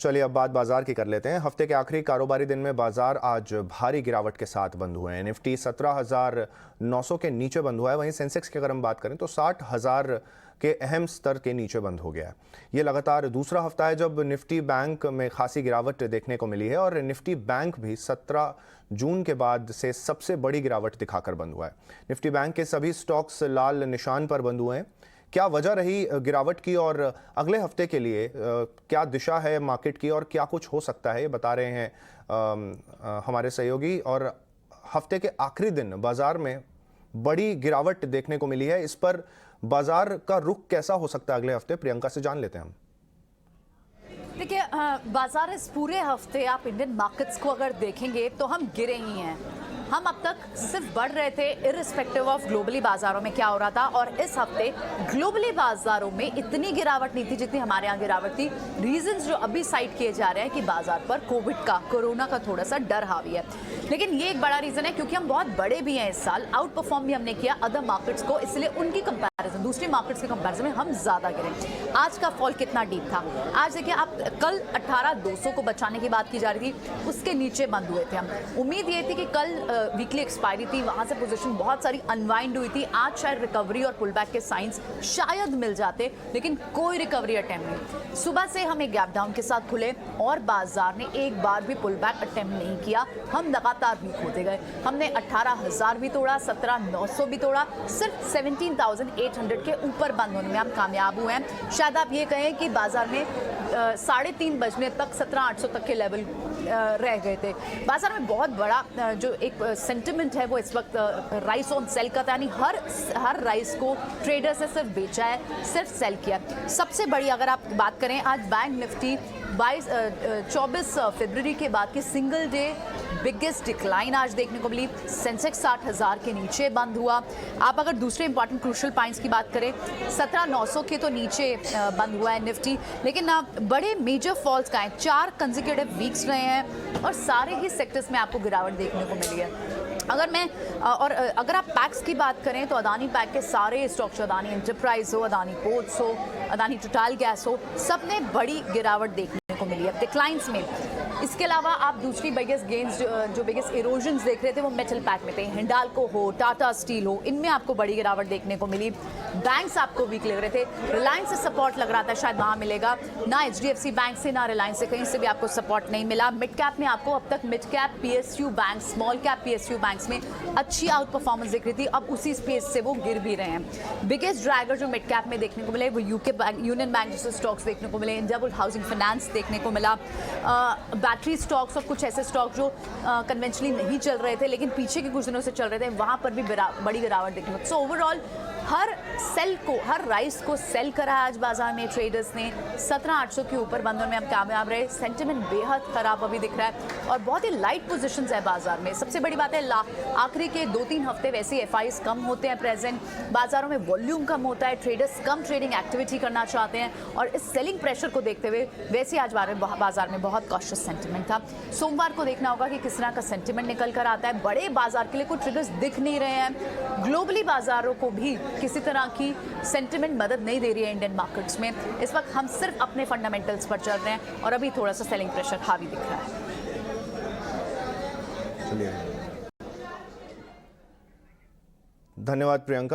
चलिए अब बात बाजार की कर लेते हैं। हफ्ते के आखिरी कारोबारी दिन में बाजार आज भारी गिरावट के साथ बंद हुए हैं। निफ्टी 17,900 के नीचे बंद हुआ है। वहीं सेंसेक्स की अगर हम बात करें तो 60,000 के अहम स्तर के नीचे बंद हो गया है। ये लगातार दूसरा हफ्ता है जब निफ्टी बैंक में खासी गिरावट देखने को मिली है और निफ्टी बैंक भी 17 जून के बाद से सबसे बड़ी गिरावट दिखाकर बंद हुआ है। निफ्टी बैंक के सभी स्टॉक्स लाल निशान पर बंद हुए हैं। क्या वजह रही गिरावट की और अगले हफ्ते के लिए क्या दिशा है मार्केट की और क्या कुछ हो सकता है, ये बता रहे हैं हमारे सहयोगी। और हफ्ते के आखिरी दिन बाजार में बड़ी गिरावट देखने को मिली है, इस पर बाजार का रुख कैसा हो सकता है अगले हफ्ते, प्रियंका से जान लेते हैं हम। देखिए, बाजार इस पूरे हफ्ते आप इंडियन मार्केट्स को अगर देखेंगे तो हम गिरे ही हैं। हम अब तक सिर्फ बढ़ रहे थे इररिस्पेक्टिव ऑफ ग्लोबली बाजारों में क्या हो रहा था, और इस हफ्ते ग्लोबली बाजारों में इतनी गिरावट नहीं थी जितनी हमारे यहाँ गिरावट थी। रीजंस जो अभी साइड किए जा रहे हैं कि बाजार पर कोरोना का थोड़ा सा डर हावी है, लेकिन ये एक बड़ा रीजन है क्योंकि हम बहुत बड़े भी हैं इस साल, आउट परफॉर्म भी हमने किया अदर मार्केट्स को, इसलिए उनकी कंपैरिजन दूसरी मार्केट्स के कंपैरिजन में हम ज्यादा गिरे। आज का फॉल कितना डीप था, आज देखिए आप, कल 18,200 को बचाने की बात की जा रही थी, उसके नीचे बंद हुए थे हम। उम्मीद ये थी कि कल वीकली एक्सपायरी थी, वहां से पोजीशन बहुत सारी अनवाइंड हुई थी, आज शायद रिकवरी और पुल बैक के साइंस शायद मिल जाते, लेकिन कोई रिकवरी अटेम्प्ट नहीं। सुबह से हम एक गैप डाउन के साथ खुले और बाजार ने एक बार भी पुल बैक अटेम्प्ट नहीं किया। हम लगातार वीक होते गए। हमने 18,000 भी तोड़ा, 17,900 भी तोड़ा, सिर्फ 17,800 के ऊपर बंद होने में हम कामयाब हुए हैं। शायद आप ये कहें कि बाजार में 3:30 बजने तक 17,800 तक के लेवल रह गए थे। बाजार में बहुत बड़ा जो एक सेंटिमेंट है वो इस वक्त राइस ऑन सेल का था, यानी हर राइस को ट्रेडर्स ने सिर्फ बेचा है, सिर्फ सेल किया। सबसे बड़ी अगर आप बात करें, आज बैंक निफ्टी 24 फरवरी के बाद की सिंगल डे बिगेस्ट डिक्लाइन आज देखने को मिली। सेंसेक्स 60,000 के नीचे बंद हुआ। आप अगर दूसरे इंपॉर्टेंट क्रूशियल पॉइंट्स की बात करें, 17,900 के तो नीचे बंद हुआ है निफ्टी, लेकिन बड़े मेजर फॉल्स का है, 4 कंसेक्यूटिव वीक्स रहे हैं और सारे ही सेक्टर्स में आपको गिरावट देखने को मिली है। अगर आप पैक्स की बात करें तो अदानी पैक के सारे स्टॉक्स, अदानी एंटरप्राइज हो, अदानी पोर्ट्स हो, अदानी टोटल गैस हो, सब ने बड़ी गिरावट देखने को मिली है डिक्लाइंस में। इसके अलावा आप दूसरी बिगेस्ट गेन्स जो बिगेस्ट इरोजन्स देख रहे थे वो मेटल पैक में थे, हिंडाल्को हो, टाटा स्टील हो, इनमें आपको बड़ी गिरावट देखने को मिली। बैंक्स आपको वीक लग रहे थे, रिलायंस से सपोर्ट लग रहा था शायद वहाँ मिलेगा, ना HDFC बैंक से ना रिलायंस से, कहीं से भी आपको सपोर्ट नहीं मिला। मिड कैप में आपको अब तक mid cap PSU bank, small cap PSU banks में अच्छी आउट परफॉर्मेंस दिख रही थी, अब उसी स्पेस से वो गिर भी रहे हैं। बिगेस्ट ड्रैगर जो मिड कैप में देखने को मिले वो यूनियन बैंक जैसे स्टॉक्स देखने को मिले, इंडियाबुल हाउसिंग फाइनेंस देखने को मिला, बैटरी स्टॉक्स और कुछ ऐसे स्टॉक जो कन्वेंशनली नहीं चल रहे थे लेकिन पीछे के कुछ दिनों से चल रहे थे, वहां पर भी बड़ी गिरावट देखने को। सो ओवरऑल हर राइस को सेल करा आज बाजार में ट्रेडर्स ने। 17,800 के ऊपर बंदों में हम कामयाब रहे। सेंटिमेंट बेहद खराब अभी दिख रहा है और बहुत ही लाइट पोजीशंस है बाजार में। सबसे बड़ी बात है, आखिरी के 2-3 हफ्ते वैसे FIs कम होते हैं प्रेजेंट, बाजारों में वॉल्यूम कम होता है, ट्रेडर्स कम ट्रेडिंग एक्टिविटी करना चाहते हैं और इस सेलिंग प्रेशर को देखते हुए वैसे आज बाजार में बहुत कॉशियस सेंटिमेंट था। सोमवार को देखना होगा कि किस तरह का सेंटिमेंट निकल कर आता है। बड़े बाजार के लिए कोई ट्रिगर्स दिख नहीं रहे हैं, ग्लोबली बाजारों को भी किसी तरह की सेंटिमेंट मदद नहीं दे रही है इंडियन मार्केट्स में। इस वक्त हम सिर्फ अपने फंडामेंटल्स पर चल रहे हैं और अभी थोड़ा सा सेलिंग प्रेशर हावी दिख रहा है। धन्यवाद प्रियंका।